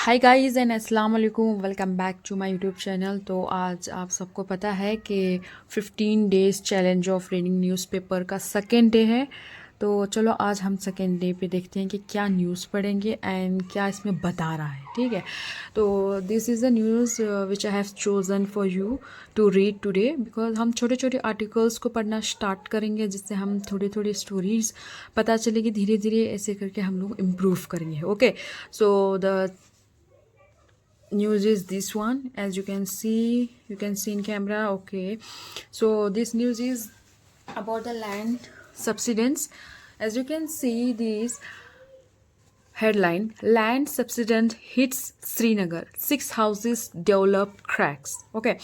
Hi guys and अस्सलाम वालेकुम, welcome back to my YouTube channel. तो आज आप सबको पता है कि 15 days challenge of reading newspaper का सेकेंड डे है। तो चलो आज हम सेकेंड डे पे देखते हैं कि क्या न्यूज़ पढ़ेंगे एंड क्या इसमें बता रहा है। ठीक है, तो this is the news which I have chosen for you to read today, because हम छोटे छोटे आर्टिकल्स को पढ़ना स्टार्ट करेंगे जिससे हम थोड़ी थोड़ी स्टोरीज पता चलेगी। धीरे धीरे ऐसे करके हम लोग इम्प्रूव करेंगे। Okay, so the news is this one. As you can see in camera. Okay, so this news is about the land subsidence. As you can see, this headline: land subsidence hits Srinagar, 6 houses develop cracks. Okay,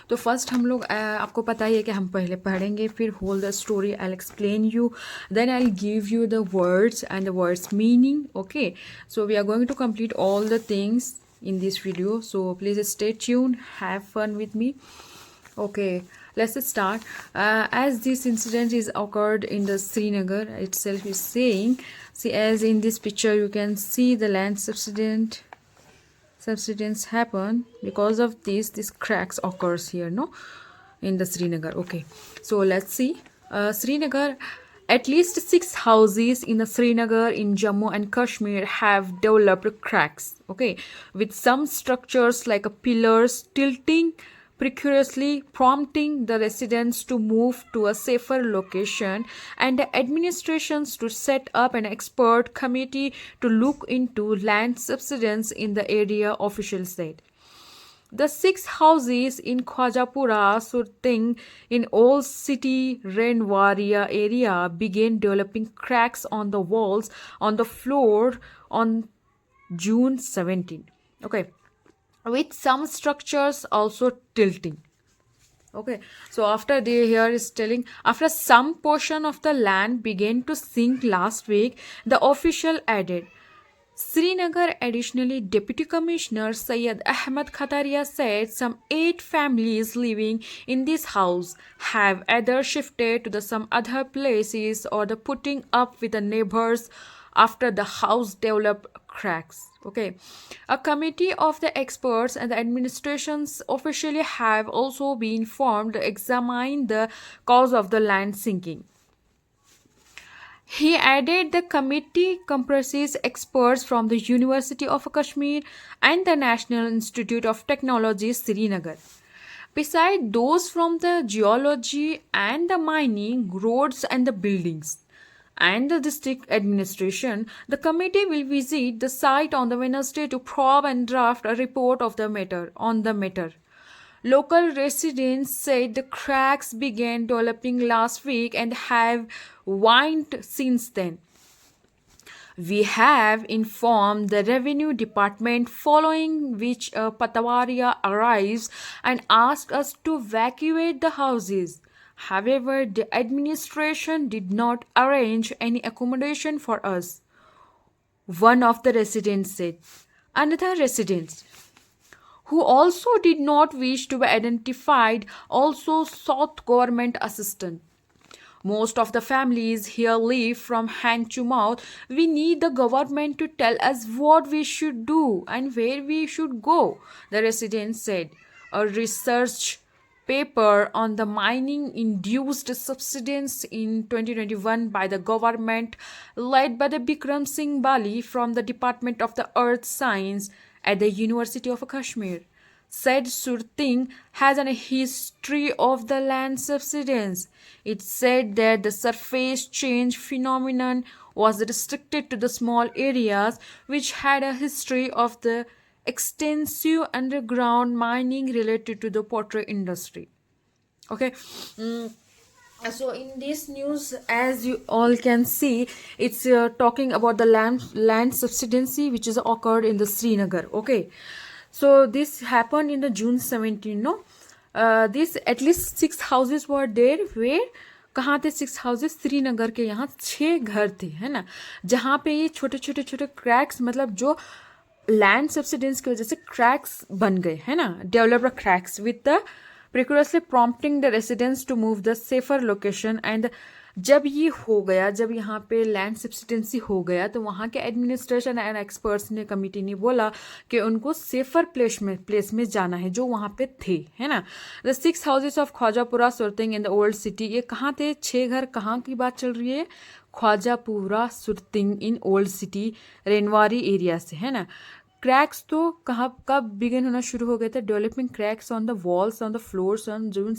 तो first हम लोग आपको पता ही है कि हम पहले पढ़ेंगे, फिर whole the story I explain you, then I give you the words and the words meaning. Okay, so we are going to complete all the things in this video, so please stay tuned, have fun with me. Okay, let's start. As this incident is occurred in the Srinagar itself is saying, see, as in this picture you can see the land subsidence happen. Because of this cracks occurs here, no, in the Srinagar. Okay, so let's see. Srinagar, at least 6 houses in the Srinagar in Jammu and Kashmir have developed cracks. Okay, with some structures like a pillars tilting precariously, prompting the residents to move to a safer location and the administrations to set up an expert committee to look into land subsidence in the area, officials said. The 6 houses in Khwajapura, Surting, in Old City Renwaria area began developing cracks on the walls on the floor on June 17. Okay, with some structures also tilting. Okay, so after they here is telling, after some portion of the land began to sink last week, the official added. Srinagar, additionally, Deputy Commissioner Syed Ahmed Khataria said some 8 families living in this house have either shifted to the some other places or the putting up with the neighbors after the house developed cracks. Okay, a committee of the experts and the administrations officially have also been formed to examine the cause of the land sinking. He added the committee comprises experts from the University of Kashmir and the National Institute of Technology, Srinagar. Beside those from the geology and the mining, roads and the buildings, and the district administration, the committee will visit the site on the Wednesday to probe and draft a report of the matter on the matter. Local residents said the cracks began developing last week and have widened since then. We have informed the revenue department, following which a Patawaria arrives and asks us to evacuate the houses. However, the administration did not arrange any accommodation for us, one of the residents said. Another resident, who also did not wish to be identified, also sought government assistance. Most of the families here live from hand to mouth. We need the government to tell us what we should do and where we should go, the residents said. A research paper on the mining induced subsidence in 2021 by the government, led by the Bikram Singh Bali from the Department of the Earth Science at the University of Kashmir, said Surting has a history of the land subsidence. It said that the surface change phenomenon was restricted to the small areas which had a history of the extensive underground mining related to the pottery industry. Okay. So in this news, as you all can see, it's talking about the land subsidency which is occurred in the Srinagar. Okay, so this happened in the June 17. No, this at least 6 houses were there. Where कहाँ थे 6 houses? Srinagar के यहाँ 6 घर थे, है ना, जहाँ पे ये छोटे छोटे छोटे क्रैक्स, मतलब जो लैंड सब्सिडेंस की वजह से क्रैक्स बन गए, है ना, developed cracks, with the precariously prompting the residents to move the safer location and जब ये हो गया, जब यहाँ पे लैंड सब्सिडेंसी हो गया, तो वहाँ के एडमिनिस्ट्रेशन एंड एक्सपर्ट्स ने, कमिटी ने बोला कि उनको सेफर प्लेस में जाना है जो वहाँ पे थे, है ना। The 6 houses of Khwajapura sitting in the old city, ये कहाँ थे 6 घर, कहाँ की बात चल रही है, ख्वाजापुरा sitting in old city, रेनवारी area से, है ना। क्रैक्स तो कहाँ कब बिगिन होना शुरू हो गए थे, developing cracks on the walls on the floors on June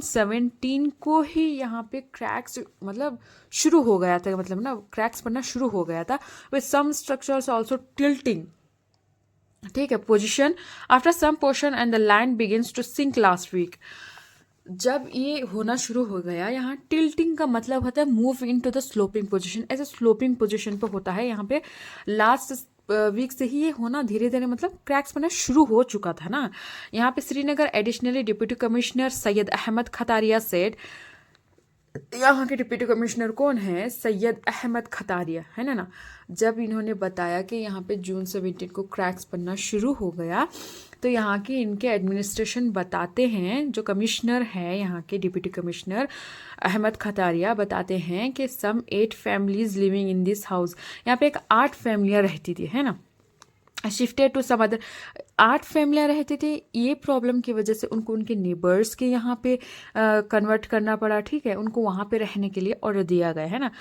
17 को ही यहाँ पे क्रैक्स मतलब शुरू हो गया था, मतलब ना क्रैक्स पड़ना शुरू हो गया था, with some structures also tilting, ठीक है, position after some portion and the land begins to sink last week. जब ये होना शुरू हो गया, यहाँ टिल्टिंग का मतलब होता है move into the sloping position, ऐसे स्लोपिंग पोजिशन पर होता है। यहाँ पे लास्ट वीक से ही ये होना धीरे धीरे मतलब क्रैक्स बनना शुरू हो चुका था ना। यहाँ पे Srinagar additionally deputy commissioner Syed Ahmed Khataria said, यहाँ के डिप्टी कमिश्नर कौन है, सैयद अहमद खतारिया, है ना। जब इन्होंने बताया कि यहाँ पे जून 17 को क्रैक्स बनना शुरू हो गया, तो यहाँ के इनके एडमिनिस्ट्रेशन बताते हैं, जो कमिश्नर है यहाँ के डिप्टी कमिश्नर अहमद खतारिया बताते हैं कि सम 8 families living in this house, यहाँ पे एक 8 फैमिलियाँ रहती थी, है ना। शिफ्टेड टू सम अदर, 8 फैमिलियाँ रहते थे, ये प्रॉब्लम की वजह से उनको उनके नेबर्स के यहाँ पे कन्वर्ट करना पड़ा, ठीक है, उनको वहाँ पे रहने के लिए ऑर्डर दिया गया, है ना।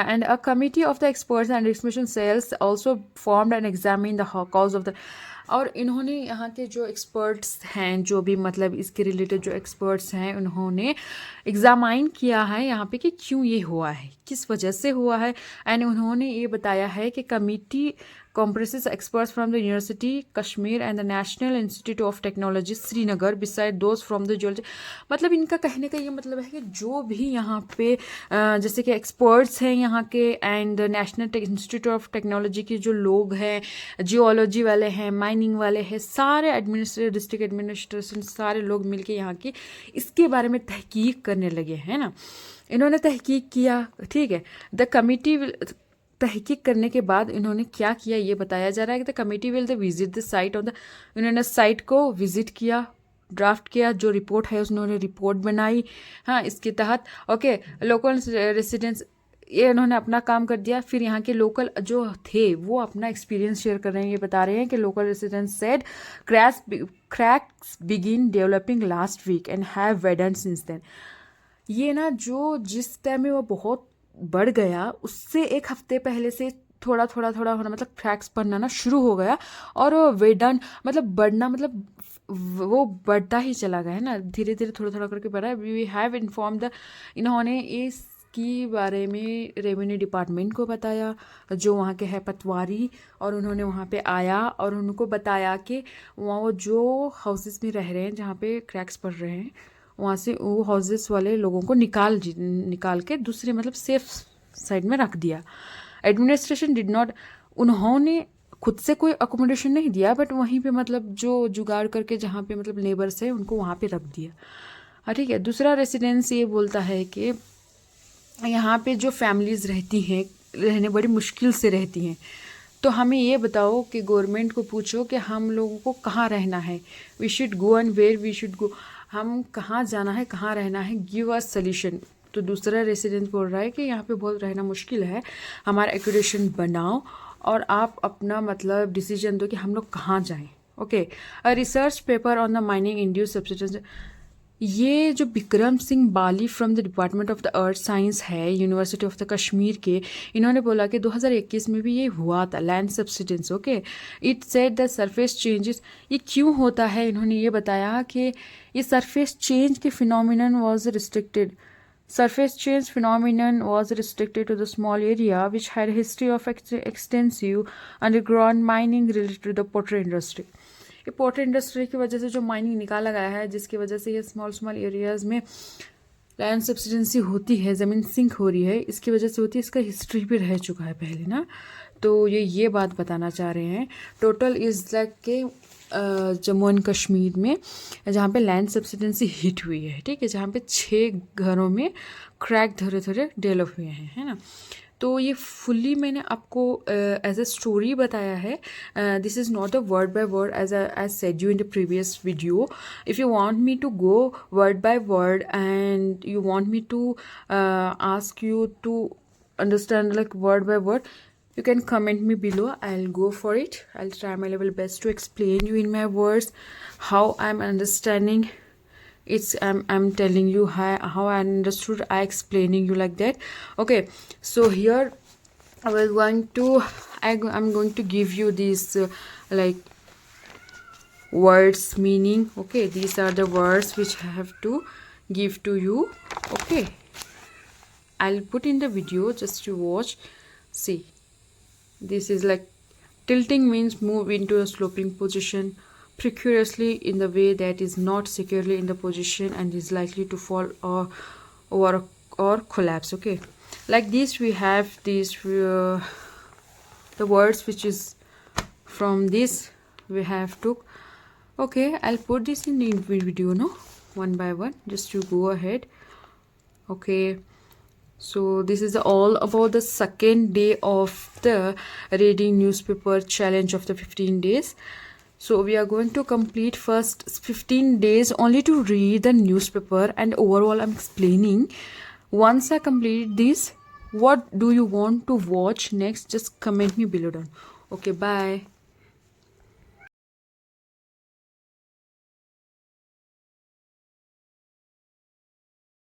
And a committee of the experts and examination cells also formed and examine the cause of the, और इन्होंने यहाँ के जो एक्सपर्ट्स हैं, जो भी मतलब इसके रिलेटेड जो एक्सपर्ट्स हैं, उन्होंने एग्जामाइन किया है यहाँ पे कि क्यों ये हुआ है, किस वजह से हुआ है। एंड उन्होंने ये बताया है कि committee comprises experts from the University Kashmir and the National Institute of Technology Srinagar beside those from the geology, मतलब इनका कहने का ये मतलब है कि जो भी यहाँ पे जैसे कि एक्सपर्ट्स हैं यहाँ के and national institute of technology के जो लोग हैं, जियोलॉजी वाले हैं, माइनिंग वाले हैं, सारे डिस्ट्रिक्ट एडमिनिस्ट्रेशन सारे लोग मिलके यहाँ की इसके बारे में तहकीक करने लगे, है ना। इन्होंने तहकीक किया, ठीक है। द कमिटी तहकीक करने के बाद इन्होंने क्या किया ये बताया जा रहा है कि the committee will the visit the site of the, इन्होंने साइट को विजिट किया, ड्राफ्ट किया, जो रिपोर्ट है उन्होंने रिपोर्ट बनाई, हाँ, इसके तहत ओके लोकल रेसिडेंट्स, ये इन्होंने अपना काम कर दिया। फिर यहाँ के लोकल जो थे वो अपना एक्सपीरियंस शेयर कर रहे हैं, ये बता रहे हैं कि local residents said cracks begin developing last week and have widened since then, ये ना जो जिस टाइम में वो बहुत बढ़ गया उससे एक हफ्ते पहले से थोड़ा होना मतलब क्रैक्स बनना ना शुरू हो गया, और वेडन मतलब बढ़ना मतलब वो बढ़ता ही चला गया, है ना, धीरे धीरे थोड़ा करके बढ़ा है। वी हैव इन्फॉर्म द, इन्होंने इसकी बारे में रेवेन्यू डिपार्टमेंट को बताया जो वहाँ के है पटवारी, और उन्होंने वहाँ पे आया और उनको बताया कि वहाँ वो जो हाउसेस में रह रहे हैं जहाँ पे क्रैक्स पड़ रहे हैं, वहाँ से वो हाउसेस वाले लोगों को निकाल के दूसरे मतलब सेफ साइड में रख दिया। एडमिनिस्ट्रेशन डिड नॉट, उन्होंने खुद से कोई अकोमोडेशन नहीं दिया, बट वहीं पे मतलब जो जुगाड़ करके जहाँ पे मतलब लेबर्स है उनको वहाँ पे रख दिया, हाँ, ठीक है। दूसरा रेसिडेंस ये बोलता है कि यहाँ पे जो फैमिलीज़ रहती हैं, रहने बड़ी मुश्किल से रहती हैं, तो हमें ये बताओ कि गवर्नमेंट को पूछो कि हम लोगों को कहाँ रहना है, we should go and where we should go, हम कहाँ जाना है, कहाँ रहना है, गिव अस सोल्यूशन। तो दूसरा रेसिडेंट बोल रहा है कि यहाँ पे बहुत रहना मुश्किल है, हमारा एक्यूरेशन बनाओ और आप अपना मतलब डिसीजन दो कि हम लोग कहाँ जाएं, okay. Research paper on the mining induced subsidence, ये जो Vikram Singh Bali from the department of the earth science है यूनिवर्सिटी ऑफ द कश्मीर के, इन्होंने बोला कि 2021 में भी ये हुआ था land subsidence, okay. It said the surface changes, ये क्यों होता है, इन्होंने ये बताया कि ये सरफेस चेंज के phenomenon was restricted, surface change phenomenon was restricted to the small area which had a history of extensive underground mining related to the pottery industry। ये पोर्ट्री इंडस्ट्री की वजह से जो माइनिंग निकाला गया है, जिसकी वजह से ये स्मॉल एरियाज़ में लैंड सब्सिडेंसी होती है, ज़मीन सिंक हो रही है, इसकी वजह से होती है, इसका हिस्ट्री भी रह चुका है पहले ना। तो ये बात बताना चाह रहे हैं। टोटल इज़ लाइक के जम्मू एंड कश्मीर में जहाँ पे लैंड सब्सिडेंसी हिट हुई है, ठीक है, जहाँ पे 6 घरों में क्रैक धीरे डेवलप हुए हैं, है ना। तो ये फुल्ली मैंने आपको एज अ स्टोरी बताया है. This is not a word by word as I said you in the previous video. If you want me to go word by word and you want me to ask you to understand like word by word, you can comment me below. I'll go for it. I'll try my level best to explain you in my words how I'm understanding. I'm telling you how I understood. I explaining you like that. Okay, so here I'm going to give you these like words meaning. Okay, these are the words which I have to give to you. Okay, I'll put in the video just to watch. See, this is like tilting means move into a sloping position precariously in the way that is not securely in the position and is likely to fall or collapse. Okay, like this we have these the words which is from this we have to. Okay, I'll put this in the video no, one by one, just to go ahead. Okay, so this is all about the second day of the reading newspaper challenge of the 15 days. So we are going to complete first 15 days only to read the newspaper, and overall I'm explaining. Once I complete this, what do you want to watch next? Just comment me below down. Okay, bye.